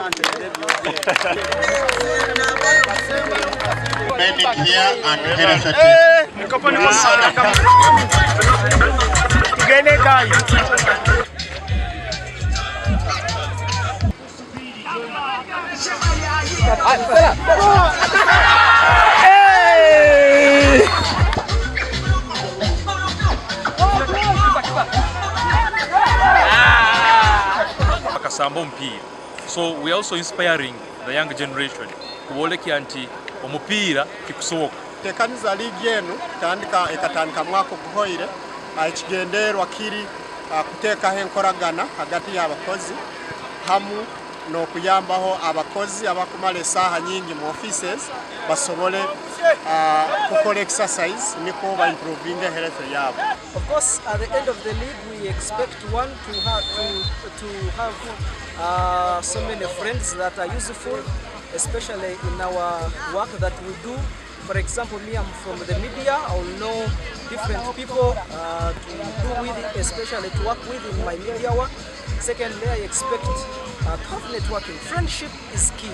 Medic here and health So we are also inspiring the young generation kuolekya nti omupira kikusoboka. Tekaniza league yenu tandika ekatandika mwako kuhoire ekigenderwa kiri kuteekaho enkoragana hagati y'abakozi hamu n'okuyambaho abakozi abakumala esaaha nyingi mu offices basobole kukola exercise niko ba improving health yabo. Of course, at the end of the league we expect one to have so many friends that are useful, especially in our work that we do. For example, me, I'm from the media. I'll know different people to do with, especially to work with in my media work. Secondly, I expect tough networking. Friendship is key.